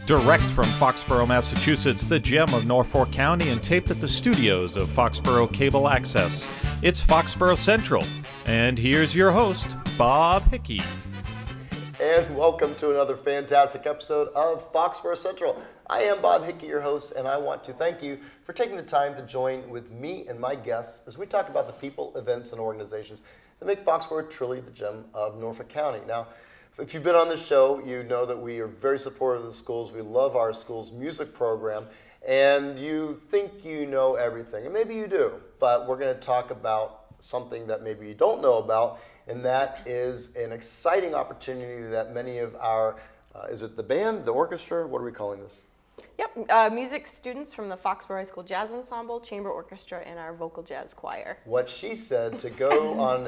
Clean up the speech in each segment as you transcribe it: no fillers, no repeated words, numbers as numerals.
Direct from Foxborough, Massachusetts, the gem of Norfolk County, and taped at the studios of Foxborough Cable Access. It's Foxborough Central. And here's your host, Bob Hickey. And welcome to another fantastic episode of Foxborough Central. I am Bob Hickey, your host, and I want to thank you for taking the time to join with me and my guests as we talk about the people, events, and organizations that make Foxborough truly the gem of Norfolk County. Now, if you've been on this show, you know that we are very supportive of the schools. We love our school's music program, and you think you know everything, and maybe you do, but we're going to talk about something that maybe you don't know about, and that is an exciting opportunity that many of our, is it the band, the orchestra, what are we calling this? Yep, music students from the Foxborough High School Jazz Ensemble, Chamber Orchestra, and our vocal jazz choir. What she said to go on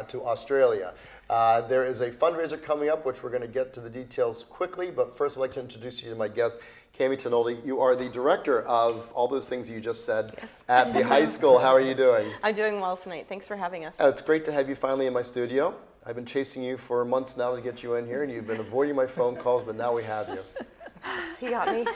to Australia. There is a fundraiser coming up, which we're going to get to the details quickly, but first I'd like to introduce you to my guest, Cami Tinoldi. You are the director of all those things you just said at the high school. How are you doing? I'm doing well tonight. Thanks for having us. It's great to have you finally in my studio. I've been chasing you for months now to get you in here, and you've been avoiding my phone calls, but now we have you. He got me.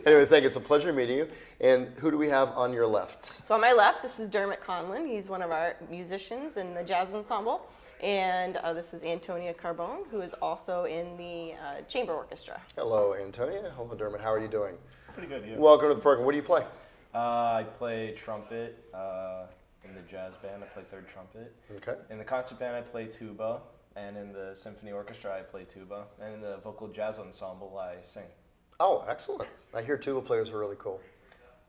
Anyway, thank you. It's a pleasure meeting you. And who do we have on your left? So on my left, this is Dermot Conlon. He's one of our musicians in the jazz ensemble. And this is Antonia Carbone, who is also in the chamber orchestra. Hello, Antonia. Hello, Dermot. How are you doing? Pretty good, yeah. Welcome to the program. What do you play? I play trumpet in the jazz band. I play third trumpet. Okay. In the concert band, I play tuba. And in the symphony orchestra, I play tuba. And in the vocal jazz ensemble, I sing. Oh, excellent. I hear tuba players are really cool.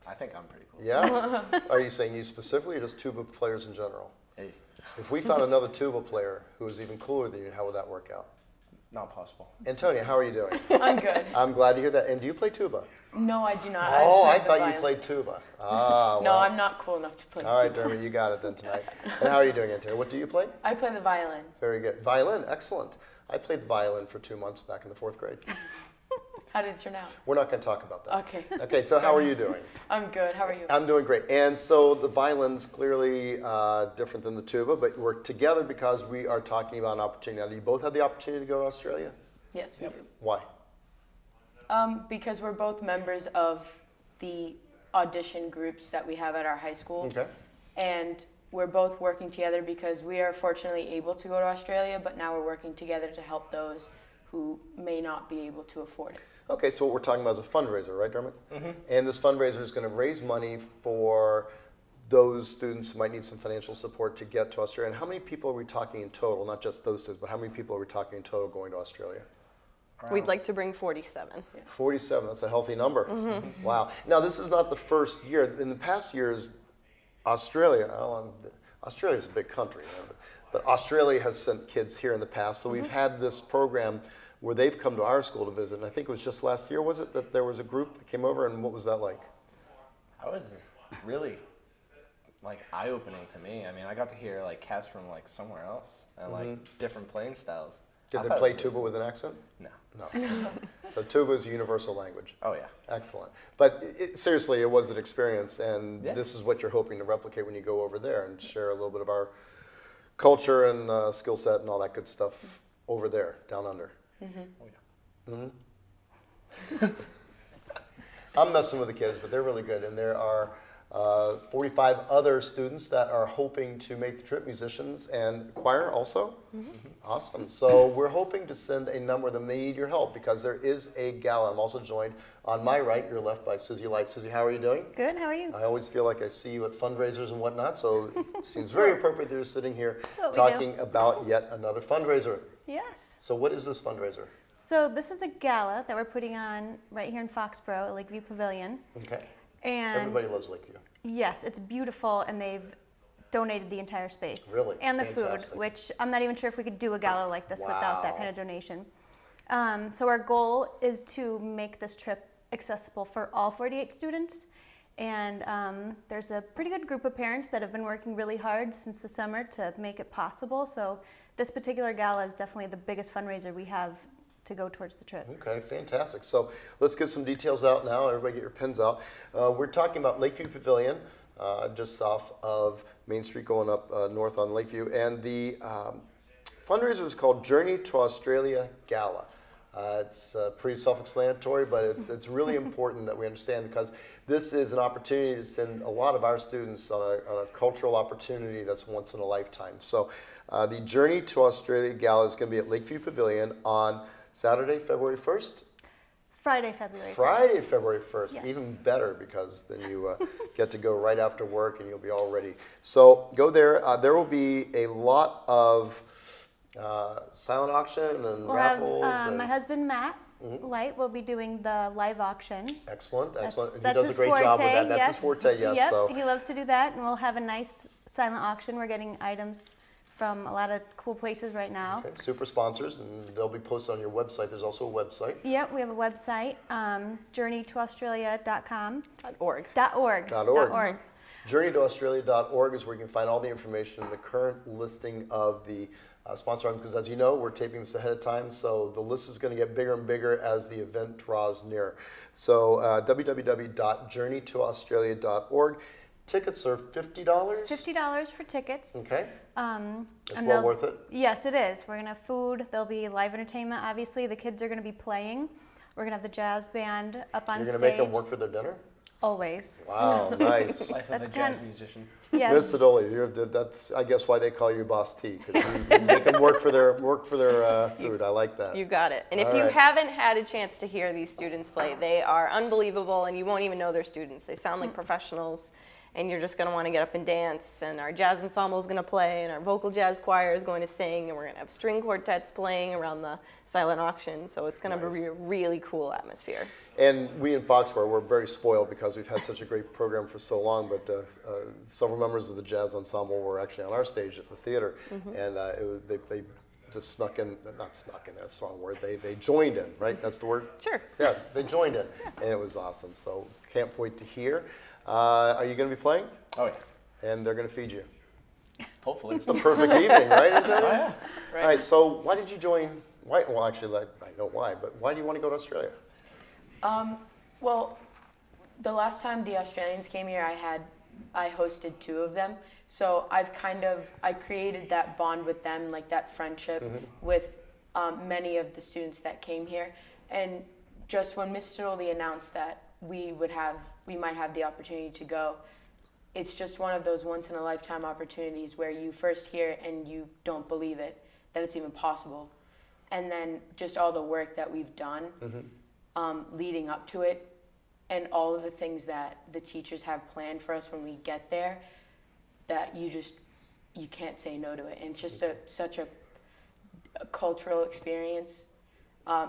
I think I'm pretty cool. Yeah? Are you saying you specifically or just tuba players in general? Hey, If we found another tuba player who was even cooler than you, how would that work out? not possible. Antonia, how are you doing? I'm good. I'm glad to hear that. And do you play tuba? No, I do not. Oh, I play the thought you violin. played tuba. Ah, No, well. I'm not cool enough to play All right, tuba. Dermot, you got it then tonight. And how are you doing, Antonia? What do you play? I play the violin. Very good. Violin, excellent. I played violin for 2 months back in the 4th grade. How did it turn out? We're not going to talk about that. Okay. Okay, so how are you doing? I'm good. How are you? I'm doing great. And so the violin's clearly different than the tuba, but we're together because we are talking about an opportunity. Now, do you both have the opportunity to go to Australia? Yes, we do. Why? Because we're both members of the audition groups that we have at our high school. Okay. And we're both working together because we are fortunately able to go to Australia, but now we're working together to help those who may not be able to afford it. Okay, so what we're talking about is a fundraiser, right, Dermot? Mm-hmm. And this fundraiser is going to raise money for those students who might need some financial support to get to Australia. And how many people are we talking in total? Not just those students, but how many people are we talking in total going to Australia? We'd like to bring 47. 47, that's a healthy number. Wow. Now, this is not the first year. In the past years, Australia's a big country, but Australia has sent kids here in the past. So we've had this program where they've come to our school to visit. And I think it was just last year, was it, that there was a group that came over, and what was that like? That was really eye-opening to me. I mean, I got to hear cats from somewhere else and different playing styles. Did they play tuba with an accent? No. No. So tuba is a universal language. Oh yeah. Excellent. But seriously, it was an experience, and Yeah. this is what you're hoping to replicate when you go over there and share a little bit of our culture and skill set and all that good stuff over there, down under. Oh yeah. I'm messing with the kids, but they're really good, and there are 45 other students that are hoping to make the trip, musicians and choir also. Awesome. So we're hoping to send a number of them. They need your help because there is a gala. I'm also joined on my right, your left, by Susie Light. Susie, how are you doing? Good, how are you? I always feel like I see you at fundraisers and whatnot, so it seems very appropriate that you're sitting here That's what we talking about yet another fundraiser. Yes. So what is this fundraiser? So this is a gala that we're putting on right here in Foxborough at Lakeview Pavilion. Okay. And Everybody loves Lakeview. yes, it's beautiful, and they've donated the entire space. Really? And the Fantastic. food, which I'm not even sure if we could do a gala like this without that Wow. kind of donation. So our goal is to make this trip accessible for all 48 students. And there's a pretty good group of parents that have been working really hard since the summer to make it possible. So this particular gala is definitely the biggest fundraiser we have to go towards the trip. Okay, fantastic. So let's get some details out now. Everybody get your pens out. We're talking about Lakeview Pavilion, just off of Main Street going up north on Lakeview. And the fundraiser is called Journey to Australia Gala. It's pretty self-explanatory, but it's really important that we understand, because this is an opportunity to send a lot of our students on a cultural opportunity that's once in a lifetime. So the Journey to Australia Gala is going to be at Lakeview Pavilion on Saturday, February 1st. Friday, February 1st. Friday, February 1st. Yes. Even better, because then you get to go right after work and you'll be all ready. So go there. There will be a lot of silent auction and We'll raffles. have my and husband, Matt Light, will be doing the live auction. Excellent, excellent. That's He does a his great forte, job with that. That's yes. his forte, yes. Yep, So he loves to do that, and we'll have a nice silent auction. We're getting items from a lot of cool places right now. okay, super sponsors, and they'll be posted on your website. There's also a website. Yep, we have a website, journeytoaustralia.com. .org. .org. JourneyToAustralia.org is where you can find all the information, the current listing of the sponsor items, because as you know, we're taping this ahead of time, so the list is going to get bigger and bigger as the event draws near. So www.journeytoaustralia.org. Tickets are $50. $50 for tickets. Okay, it's And well they'll- worth it. Yes, it is. We're gonna have food. There'll be live entertainment. Obviously, the kids are gonna be playing. We're gonna have the jazz band up on You're stage. going to make them work for their dinner? Always. Wow, nice. Life of That's a jazz kind- musician. Yes. Miss Tadoli, that's I guess why they call you Boss T, because you make them work for their food. I like that. You got it. And if All you right. haven't had a chance to hear these students play, they are unbelievable, and you won't even know they're students. They sound like professionals, and you're just going to want to get up and dance. And our jazz ensemble is going to play, and our vocal jazz choir is going to sing, and we're going to have string quartets playing around the silent auction. So it's going to be a really cool atmosphere. And we in Foxborough, we're very spoiled because we've had such a great program for so long, but several members of the jazz ensemble were actually on our stage at the theater, and they just snuck in, not snuck in, that's the wrong word, they joined in, right? That's the word? Sure. Yeah, they joined in, and it was awesome, so can't wait to hear. Are you going to be playing? Oh yeah. And they're going to feed you. Hopefully. It's the perfect evening, right, Antonio? Oh yeah. All right, so why did you join, well actually I know why, but why do you want to go to Australia? Well, the last time the Australians came here, I hosted 2 of them. So I created that bond with them, like that friendship with many of the students that came here. And just when Mr. Oli announced that we might have the opportunity to go, it's just one of those once in a lifetime opportunities where you first hear it and you don't believe it, that it's even possible. And then just all the work that we've done leading up to it, and all of the things that the teachers have planned for us when we get there, that you can't say no to it. And it's just such a cultural experience,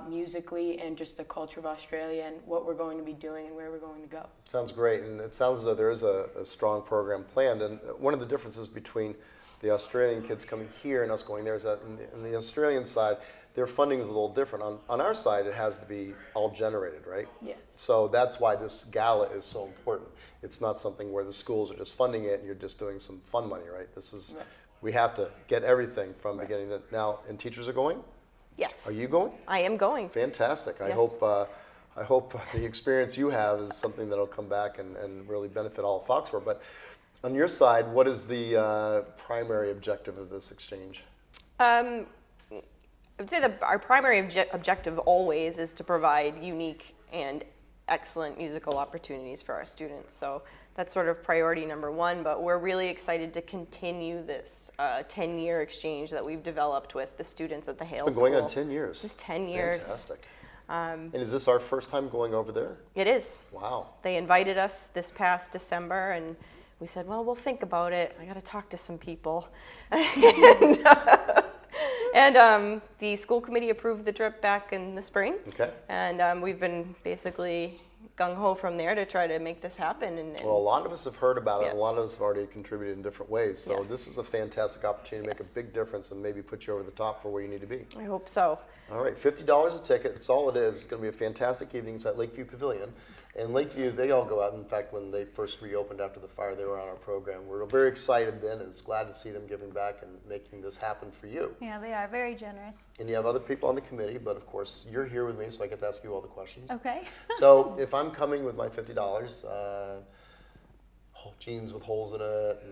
musically, and just the culture of Australia and what we're going to be doing and where we're going to go. Sounds great, and it sounds as though there is a strong program planned. And one of the differences between the Australian kids coming here and us going there is that in the Australian side, their funding is a little different. On our side, it has to be all generated, right? Yes. So that's why this gala is so important. It's not something where the schools are just funding it and you're just doing some fun money, right? This is, we have to get everything from beginning to now. And teachers are going? Yes. Are you going? I am going. Fantastic. I Yes. hope the experience you have is something that'll come back and really benefit all of Foxborough. But on your side, what is the primary objective of this exchange? I would say that our primary objective always is to provide unique and excellent musical opportunities for our students. So that's sort of priority number 1, but we're really excited to continue this 10-year exchange that we've developed with the students at the Hale It's been going School. on 10 years. This is 10 years. Fantastic. And is this our first time going over there? It is. Wow. They invited us this past December, and we said, well, we'll think about it. I got to talk to some people. And the school committee approved the trip back in the spring. Okay. And we've been basically gung-ho from there to try to make this happen. And Well, a lot of us have heard about it, and a Yeah. lot of us have already contributed in different ways. So Yes. this is a fantastic opportunity to make a Yes. big difference and maybe put you over the top for where you need to be. I hope so. All right, $50 a ticket. That's all it is. It's going to be a fantastic evening. It's at Lakeview Pavilion. And Lakeview, they all go out. In fact, when they first reopened after the fire, they were on our program. We were very excited then, and it's glad to see them giving back and making this happen for you. Yeah, they are very generous. And you have other people on the committee, but of course, you're here with me, so I get to ask you all the questions. Okay. So if I'm coming with my $50, jeans with holes in it,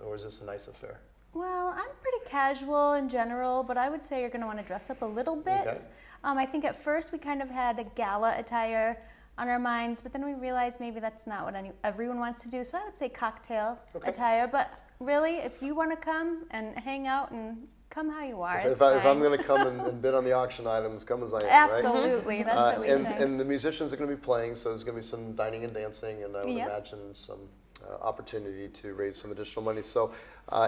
or is this a nice affair? Well, I'm pretty casual in general, but I would say you're going to want to dress up a little bit. Okay. I think at first we kind of had a gala attire on our minds, but then we realized maybe that's not what everyone wants to do. So I would say cocktail attire. But really, if you want to come and hang out and come how you are, If I'm going to come and bid on the auction items, come as I am, right? Absolutely, that's what we say. And the musicians are going to be playing, so there's going to be some dining and dancing, and I would Yep. imagine some opportunity to raise some additional money. So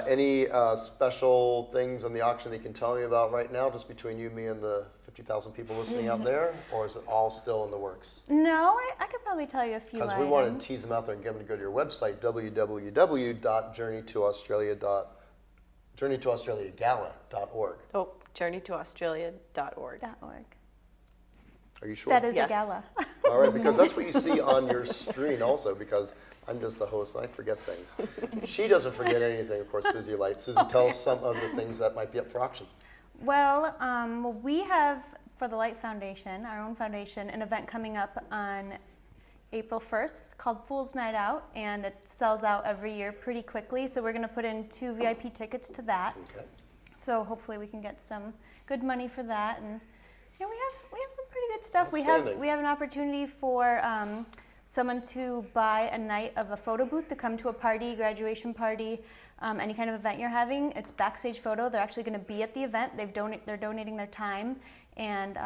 any special things on the auction that you can tell me about right now, just between you, me, and the 50,000 people listening out there, or is it all still in the works? No, I could probably tell you a few Because items. we want to tease them out there and get them to go to your website, www.journeytoaustraliagala.org. Oh, journeytoaustralia.org. Are you sure? That is Yes. a gala. All right, because that's what you see on your screen also, because I'm just the host and I forget things. She doesn't forget anything, of course, Susie Light. Susie, tell us some of the things that might be up for auction. Well, we have, for the Light Foundation, our own foundation, an event coming up on April 1st called Fool's Night Out, and it sells out every year pretty quickly, so we're going to put in 2 VIP tickets to that. Okay. So hopefully we can get some good money for that, and we have some pretty good stuff. We Outstanding. have an opportunity for someone to buy a night of a photo booth to come to a party, graduation party, any kind of event you're having. It's backstage photo. They're actually going to be at the event. They're donating their time, and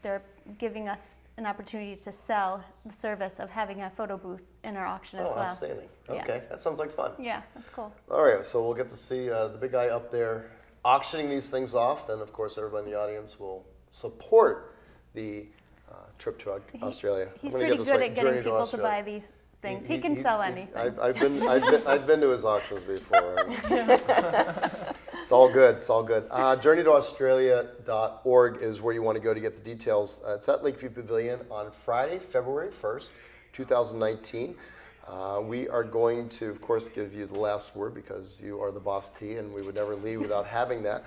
they're giving us an opportunity to sell the service of having a photo booth in our auction as well. Outstanding. Yeah. Okay, that sounds like fun. Yeah, that's cool. All right, so we'll get to see the big guy up there auctioning these things off, and of course, everybody in the audience will support the trip to Australia. He's I'm gonna pretty get this good right, at getting Journey to people to Australia. buy these things. He can sell anything. I've been to his auctions before. It's all good. It's all good. JourneyToAustralia.org is where you want to go to get the details. It's at Lakeview Pavilion on Friday, February 1st, 2019. We are going to, of course, give you the last word because you are the boss T, and we would never leave without having that.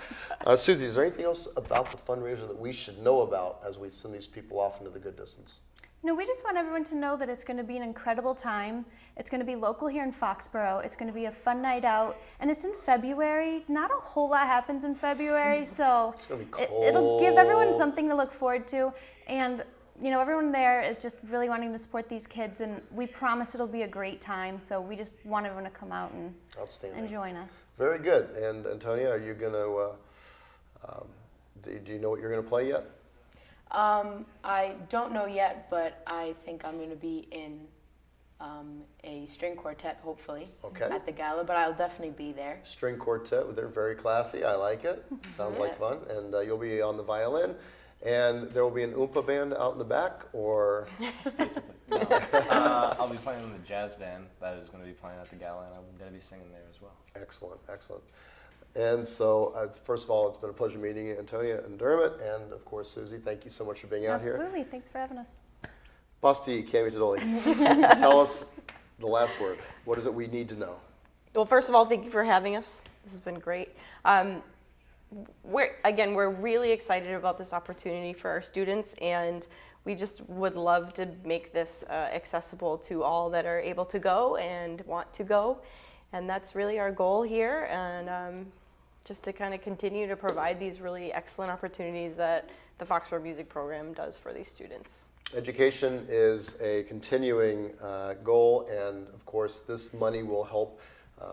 Susie, is there anything else about the fundraiser that we should know about as we send these people off into the good distance? No, we just want everyone to know that it's going to be an incredible time. It's going to be local here in Foxborough. It's going to be a fun night out, and it's in February. Not a whole lot happens in February, so It's going to be cold. it'll give everyone something to look forward to. And everyone there is just really wanting to support these kids, and we promise it'll be a great time. So we just want everyone to come out and join us. Very good. And Antonia, are you going to? Do you know what you're going to play yet? I don't know yet, but I think I'm going to be in a string quartet, hopefully, at the gala, but I'll definitely be there. String quartet, they're very classy. I like it. Sounds like fun. And you'll be on the violin. And there will be an Oompa band out in the back, or? Basically. No. I'll be playing in the jazz band that is going to be playing at the gala, and I'm going to be singing there as well. Excellent, excellent. And so, first of all, it's been a pleasure meeting you, Antonia and Dermot, and of course, Susie, thank you so much for being out here. Absolutely. Thanks for having us. Basti, Cami Tadoli, tell us the last word. What is it we need to know? Well, first of all, thank you for having us. This has been great. We're really excited about this opportunity for our students, and we just would love to make this accessible to all that are able to go and want to go. And that's really our goal here, and just to kind of continue to provide these really excellent opportunities that the Foxborough Music Program does for these students. Education is a continuing goal, and of course, this money will help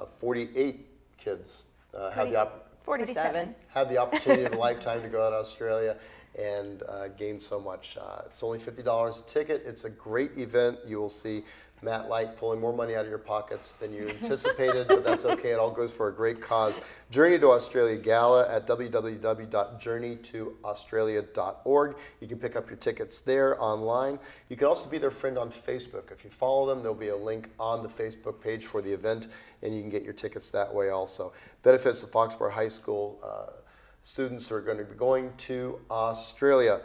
48 kids have the 47. have the opportunity of a lifetime to go out to Australia and gain so much. It's only $50 a ticket. It's a great event. You will see Matt Light pulling more money out of your pockets than you anticipated, but that's okay. It all goes for a great cause. Journey to Australia Gala at www.journeytoaustralia.org. You can pick up your tickets there online. You can also be their friend on Facebook. If you follow them, there'll be a link on the Facebook page for the event, and you can get your tickets that way also. Benefits the Foxborough High School students who are going to be going to Australia.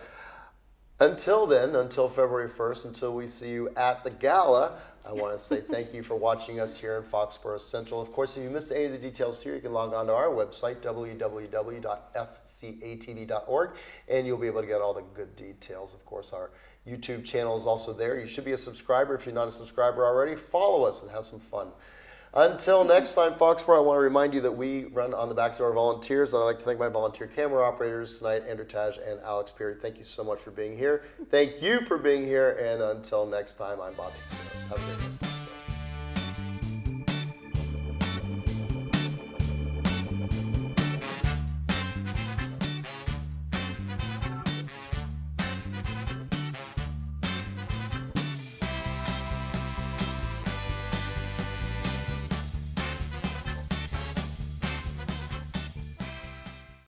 Until then, until February 1st, until we see you at the gala, I want to say thank you for watching us here in Foxborough Central. Of course, if you missed any of the details here, you can log on to our website, www.fcatv.org, and you'll be able to get all the good details. Of course, our YouTube channel is also there. You should be a subscriber. If you're not a subscriber already, follow us and have some fun. Until next time, Foxborough, I want to remind you that we run on the backs of our volunteers. And I'd like to thank my volunteer camera operators tonight, Andrew Taj and Alex Perry. Thank you so much for being here. Thank you for being here. And until next time, I'm Bob. Have a great day.